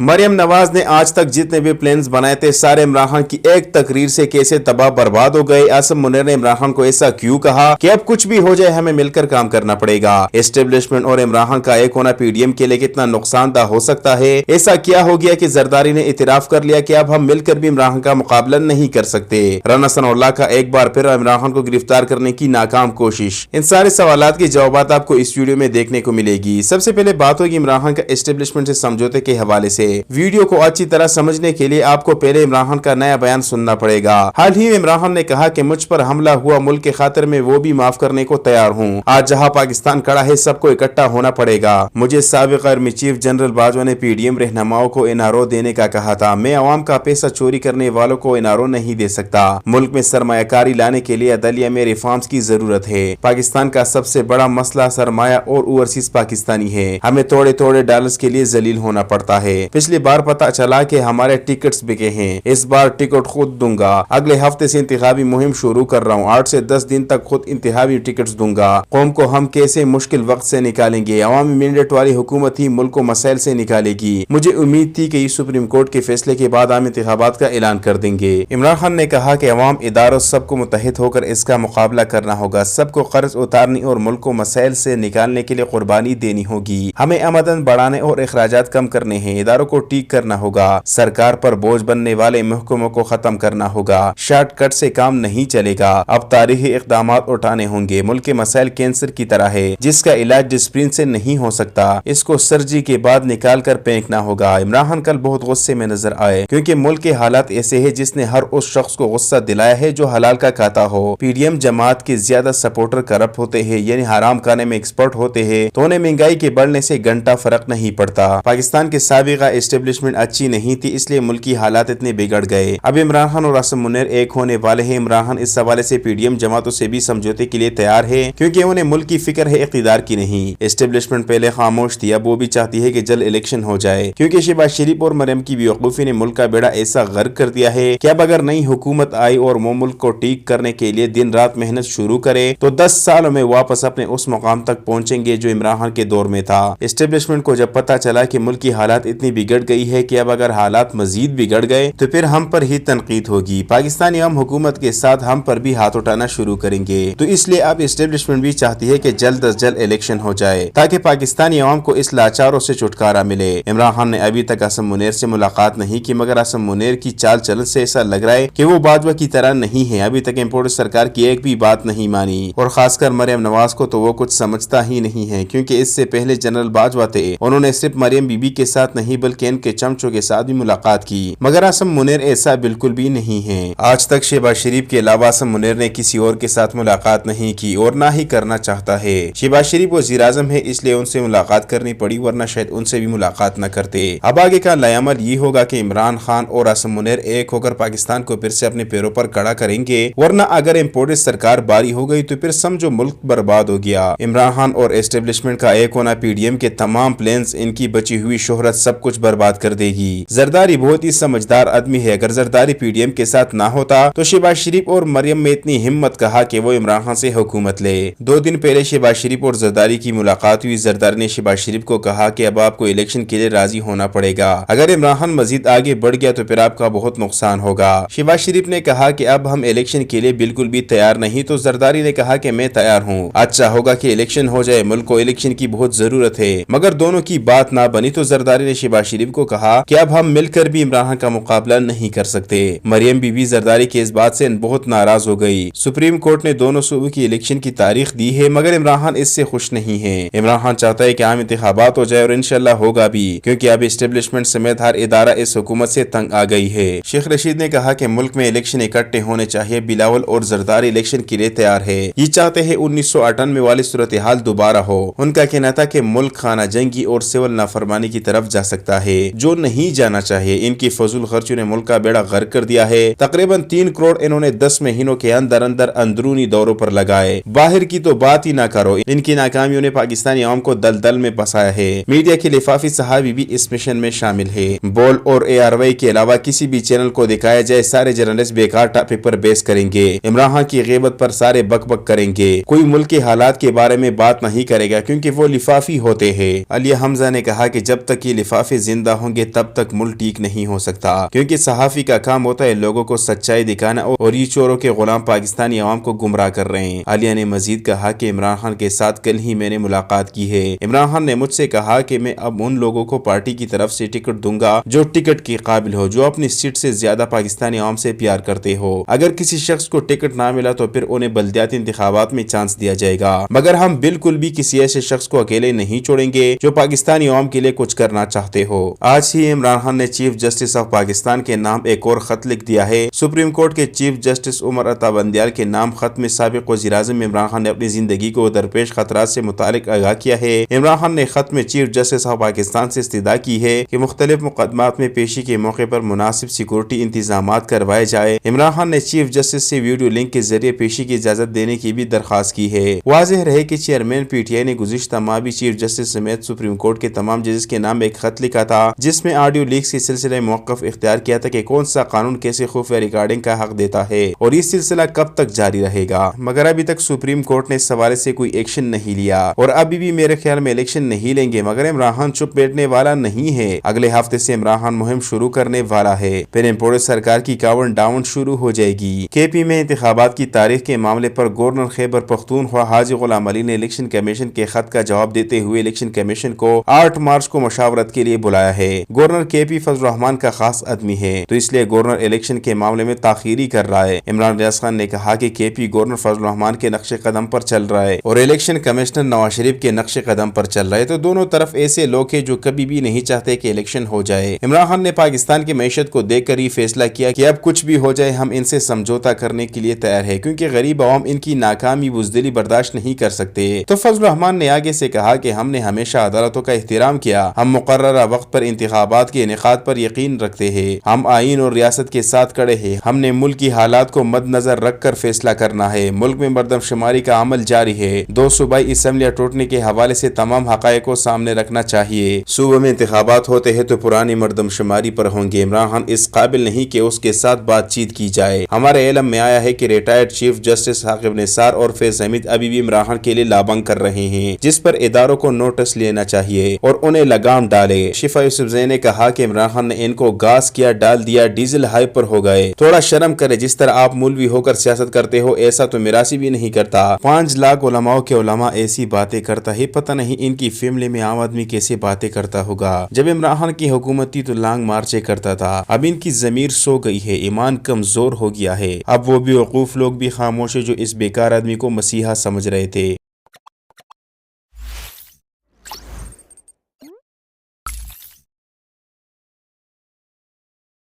मरियम नवाज ने आज तक जितने भी प्लान्स बनाए थे सारे इमरान खान की एक तकरीर से कैसे तबाह बर्बाद हो गए। आसिम मुनीर ने इमरान खान को ऐसा क्यों कहा कि अब कुछ भी हो जाए हमें मिलकर काम करना पड़ेगा। एस्टेब्लिशमेंट और इमरान खान का एक होना पीडीएम के लिए कितना नुकसानदा हो सकता है। ऐसा क्या हो गया कि जरदारी ने इतराफ कर लिया कि अब हम मिलकर भी इमरान खान का मुकाबला नहीं कर सकते। राना सनाउल्लाह का एक बार फिर इमरान खान को गिरफ्तार करने की नाकाम कोशिश। इन सारे सवालात के जवाब आपको इस वीडियो में देखने को मिलेगी। सबसे पहले बात होगी इमरान खान का एस्टेब्लिशमेंट से समझौते के हवाले से। वीडियो को अच्छी तरह समझने के लिए आपको पहले इमरान खान का नया बयान सुनना पड़ेगा। हाल ही में इमरान खान ने कहा कि मुझ पर हमला हुआ मुल्क के खातिर में वो भी माफ करने को तैयार हूँ। आज जहाँ पाकिस्तान खड़ा है सबको इकट्ठा होना पड़ेगा। मुझे साबिक आर्मी चीफ जनरल बाजवा ने पीडीएम रहनुमाओं को एनआरओ देने का कहा था। मैं अवाम का पैसा चोरी करने वालों को एनआरओ नहीं दे सकता। मुल्क में सरमायाकारी लाने के लिए अदलिया में रिफॉर्म्स की जरूरत है। पाकिस्तान का सबसे बड़ा मसला सरमाया और ओवरसीज पाकिस्तानी है। हमें थोड़े थोड़े डॉलर्स के लिए जलील होना पड़ता है। पिछली बार पता चला कि हमारे टिकट्स बिके हैं। इस बार टिकट खुद दूंगा। अगले हफ्ते से इंतखाबी मुहिम शुरू कर रहा हूँ। 8 से 10 दिन तक खुद इंतखाबी टिकट्स दूंगा। कौम को हम कैसे मुश्किल वक्त से निकालेंगे। अवामी मैंडेट वाली हुकूमत ही मुल्क को मसाइल से निकालेगी। मुझे उम्मीद थी कि सुप्रीम कोर्ट के फैसले के बाद आम इंतखाबात का ऐलान कर देंगे। इमरान खान ने कहा कि अवाम इदारों सबको मुत्तहिद होकर इसका मुकाबला करना होगा। सबको कर्ज उतारने और मुल्क को मसाइल से निकालने के लिए कुर्बानी देनी होगी। हमें आमदन बढ़ाने और अखराजात कम करने हैं। इदारों को ठीक करना होगा। सरकार पर बोझ बनने वाले महकमों को खत्म करना होगा। शॉर्टकट से काम नहीं चलेगा। अब तारीखी इक़दाम उठाने होंगे। मुल्क के मसाइल कैंसर की तरह है जिसका इलाज डिस्प्रिन से नहीं हो सकता। इसको सर्जरी के बाद निकाल कर फेंकना होगा। इमरान खान कल बहुत गुस्से में नजर आए क्योंकि मुल्क के हालात ऐसे है जिसने हर उस शख्स को गुस्सा दिलाया है जो हलाल का खाता हो। पीडीएम जमात के ज्यादा सपोर्टर करप्ट होते हैं यानी हराम खाने में एक्सपर्ट होते हैं तो उन्हें महंगाई के बढ़ने से घंटा फर्क नहीं पड़ता। पाकिस्तान के साबिका एस्टेब्लिशमेंट अच्छी नहीं थी इसलिए मुल्की हालात इतने बिगड़ गए। अब इमरान खान और आसिम मुनीर एक होने वाले हैं। इमरान खान इस हवाले से पीडीएम जमातों से भी समझौते के लिए तैयार है क्योंकि उन्हें मुल्क की फिक्र है इख्तिदार की नहीं। एस्टेब्लिशमेंट पहले खामोश थी अब वो भी चाहती है कि जल्द इलेक्शन हो जाए क्योंकि शहबाज शरीफ और मरियम की बेवकूफी ने मुल्क का बेड़ा ऐसा गर्क कर दिया है कि अब अगर नई हुकूमत आई और वो मुल्क को ठीक करने के लिए दिन रात मेहनत शुरू करे तो 10 सालों में वापस अपने उस मुकाम तक पहुंचेंगे जो इमरान खान के दौर में था। एस्टेब्लिशमेंट को जब पता चला कि मुल्क की हालात इतनी बिगड़ गई है कि अब अगर हालात मजीद बिगड़ गए तो फिर हम पर ही तनकीद होगी। पाकिस्तानी आम हुकूमत के साथ हम पर भी हाथ उठाना शुरू करेंगे तो इसलिए अब एस्टेब्लिशमेंट भी चाहती है कि जल्द अज जल्द इलेक्शन हो जाए ताकि पाकिस्तानी आवाम को इस लाचारों से छुटकारा मिले। इमरान खान ने अभी तक आसिम मुनीर से मुलाकात नहीं की मगर आसिम मुनीर की चाल चलन से ऐसा लग रहा है कि वो बाजवा की तरह नहीं है। अभी तक इम्पोर्टेड सरकार की एक भी बात नहीं मानी और खासकर मरियम नवाज को तो वो कुछ समझता ही नहीं है क्योंकि इससे पहले जनरल बाजवा थे। उन्होंने सिर्फ मरियम बीबी के साथ नहीं बल्कि इनके चमचों के साथ भी मुलाकात की मगर आसिम मुनीर ऐसा बिल्कुल भी नहीं है। आज तक शहबाज शरीफ के अलावा आसिम मुनीर ने किसी और के साथ मुलाकात नहीं की और ना ही करना चाहता है। शहबाज शरीफ वज़ीर आज़म है इसलिए उनसे मुलाकात करनी पड़ी वरना शायद उनसे भी मुलाकात न करते। अब आगे का लायामल ये होगा कि इमरान खान और आसिम मुनीर एक होकर पाकिस्तान को फिर से अपने पैरों पर खड़ा करेंगे वरना अगर इम्पोर्टेड सरकार बारी हो गई तो फिर समझो मुल्क बर्बाद हो गया। इमरान खान और एस्टेब्लिशमेंट का एक होना पीडीएम के तमाम प्लान्स इनकी बची हुई शोहरत सब कुछ बर्बाद कर देगी। जरदारी बहुत ही समझदार आदमी है। अगर जरदारी पीडीएम के साथ ना होता तो शहबाज शरीफ और मरियम में इतनी हिम्मत कहा कि वो इमरान खान से हुकूमत ले। 2 दिन पहले शहबाज शरीफ और जरदारी की मुलाकात हुई। जरदारी ने शहबाज शरीफ को कहा कि अब आपको इलेक्शन के लिए राजी होना पड़ेगा। अगर इमरान खान मजीद आगे बढ़ गया तो फिर आपका बहुत नुकसान होगा। शहबाज शरीफ ने कहा कि अब हम इलेक्शन के लिए बिल्कुल भी तैयार नहीं तो जरदारी ने कहा कि मैं तैयार हूँ। अच्छा होगा कि इलेक्शन हो जाए। मुल्क को इलेक्शन की बहुत जरूरत है मगर दोनों की बात ना बनी तो जरदारी ने शहबाज शरीफ को कहा कि अब हम मिलकर भी इमरान खान का मुकाबला नहीं कर सकते। मरियम बीबी जरदारी के इस बात से बहुत नाराज हो गई। सुप्रीम कोर्ट ने दोनों सूबों की इलेक्शन की तारीख दी है मगर इमरान खान इससे खुश नहीं है। इमरान खान चाहता है कि आम इंतखाबात हो जाए और इंशाल्लाह होगा भी क्योंकि अब एस्टेब्लिशमेंट समेत हर इदारा इस हुकूमत से तंग आ गई है। शेख रशीद ने कहा कि मुल्क में इलेक्शन इकट्ठे होने चाहिए। बिलावल और जरदारी इलेक्शन के लिए तैयार है। ये चाहते हैं 1998 वाली सूरत हाल दोबारा हो। उनका कहना था कि मुल्क खाना जंगी और सिविल नाफरमानी की तरफ जा सकता है जो नहीं जाना चाहिए। इनकी फजूल खर्चों ने मुल्क का बेड़ा गर्क कर दिया है। तकरीबन 3 करोड़ इन्होंने 10 महीनों के अंदर अंदर अंदरूनी दौरों पर लगाए। बाहर की तो बात ही ना करो। इनकी नाकामियों ने पाकिस्तानी आवाम को दलदल में फंसाया है। मीडिया के लिफाफी सहाबी भी इस मिशन में शामिल है। बोल और ARY के अलावा किसी भी चैनल को दिखाया जाए सारे जर्नलिस्ट बेकार टॉपिक पर बेस करेंगे। इमरान खान की ग़ीबत पर सारे बक करेंगे। कोई मुल्क के हालात के बारे में बात नहीं करेगा क्योंकि वो लिफाफी होते हैं। अली हमजा ने कहा कि जब तक ये लिफाफे زندہ ہوں گے تب تک ملک ٹھیک نہیں ہو سکتا، کیونکہ صحافی کا کام ہوتا ہے لوگوں کو سچائی دکھانا، اور یہ چوروں کے غلام پاکستانی عوام کو گمراہ کر رہے ہیں۔ عالیہ نے مزید کہا کہ عمران خان کے ساتھ کل ہی میں نے ملاقات کی ہے۔ عمران خان نے مجھ سے کہا کہ میں اب ان لوگوں کو پارٹی کی طرف سے ٹکٹ دوں گا جو ٹکٹ کے قابل ہو، جو اپنی سیٹ سے زیادہ پاکستانی عوام سے پیار کرتے ہو۔ اگر کسی شخص کو ٹکٹ نہ ملا تو پھر انہیں بلدیاتی انتخابات میں چانس دیا جائے گا، مگر ہم بالکل بھی کسی ایسے شخص کو اکیلے نہیں چھوڑیں گے جو پاکستانی عوام کے لیے کچھ کرنا چاہتے ہو۔ آج ہی عمران خان نے چیف جسٹس آف پاکستان کے نام ایک اور خط لکھ دیا ہے۔ سپریم کورٹ کے چیف جسٹس عمر عطا بندیال کے نام خط میں سابق وزیر اعظم عمران خان نے اپنی زندگی کو درپیش خطرات سے متعلق آگاہ کیا ہے۔ عمران خان نے خط میں چیف جسٹس آف پاکستان سے استدعا کی ہے کہ مختلف مقدمات میں پیشی کے موقع پر مناسب سیکورٹی انتظامات کروائے جائے۔ عمران خان نے چیف جسٹس سے ویڈیو لنک کے ذریعے پیشی کی اجازت دینے کی بھی درخواست کی ہے۔ واضح رہے کہ چیئرمین پی ٹی آئی نے گزشتہ ماہ بھی چیف جسٹس سمیت سپریم کورٹ کے تمام ججز کے نام ایک خط لکھا تھا جس میں آڈیو لیکس کے سلسلے میں موقف اختیار کیا تھا کہ کون سا قانون کیسے خفیہ ریکارڈنگ کا حق دیتا ہے اور یہ سلسلہ کب تک جاری رہے گا، مگر ابھی تک سپریم کورٹ نے اس حوالے سے کوئی ایکشن نہیں لیا اور ابھی بھی میرے خیال میں الیکشن نہیں لیں گے۔ مگر عمران خان چپ بیٹھنے والا نہیں ہے، اگلے ہفتے سے عمران خان مہم شروع کرنے والا ہے، پھر امپورٹڈ سرکار کی کاؤنٹ ڈاؤن شروع ہو جائے گی۔ کے پی میں انتخابات کی تاریخ کے معاملے پر گورنر خیبر پختونخوا حاجی غلام علی نے الیکشن کمیشن کے خط کا جواب دیتے ہوئے الیکشن کمیشن کو 8 مارچ کو مشاورت کے لیے بلایا ہے۔ گورنر کے پی فضل الرحمان کا خاص آدمی ہے تو اس لیے گورنر الیکشن کے معاملے میں تاخیری کر رہا ہے۔ عمران ریاض خان نے کہا کہ کے پی گورنر فضل الرحمان کے نقش قدم پر چل رہا ہے اور الیکشن کمشنر نواز شریف کے نقش قدم پر چل رہا ہے، تو دونوں طرف ایسے لوگ ہیں جو کبھی بھی نہیں چاہتے کہ الیکشن ہو جائے۔ عمران خان نے پاکستان کی معیشت کو دیکھ کر یہ فیصلہ کیا کہ اب کچھ بھی ہو جائے ہم ان سے سمجھوتا کرنے کے لیے تیار ہے، کیونکہ غریب عوام ان کی ناکامی بزدلی برداشت نہیں کر سکتے۔ تو فضل الرحمان نے آگے سے کہا کہ ہم نے ہمیشہ عدالتوں کا احترام کیا، ہم مقررہ وقت پر انتخابات کے انعقاد پر یقین رکھتے ہیں، ہم آئین اور ریاست کے ساتھ کھڑے ہیں، ہم نے ملک کی حالات کو مد نظر رکھ کر فیصلہ کرنا ہے، ملک میں مردم شماری کا عمل جاری ہے، 2 صوبائی اسمبلیاں ٹوٹنے کے حوالے سے تمام حقائق کو سامنے رکھنا چاہیے، صوبے میں انتخابات ہوتے ہیں تو پرانی مردم شماری پر ہوں گے، عمران خان اس قابل نہیں کہ اس کے ساتھ بات چیت کی جائے۔ ہمارے علم میں آیا ہے کہ ریٹائرڈ چیف جسٹس عاقب نثار اور فیض حمید ابھی بھی عمران خان کے لیے لابنگ کر رہے ہیں، جس پر اداروں کو نوٹس لینا چاہیے اور انہیں لگام ڈالے۔ شفا یوسف زئی نے کہا کہ عمران خان نے ان کو گاس کیا ڈال دیا، ڈیزل ہائی پر ہو گئے، تھوڑا شرم کرے، جس طرح آپ مولوی ہو کر سیاست کرتے ہو ایسا تو میراثی بھی نہیں کرتا۔ 5 لاکھ علماء کے علماء ایسی باتیں کرتا ہے، پتہ نہیں ان کی فیملی میں عام آدمی کیسے باتیں کرتا ہوگا۔ جب عمران خان کی حکومت تھی تو لانگ مارچیں کرتا تھا، اب ان کی ضمیر سو گئی ہے، ایمان کمزور ہو گیا ہے، اب وہ بھی وقوف لوگ بھی خاموش ہے جو اس بیکار آدمی کو مسیحا سمجھ رہے تھے۔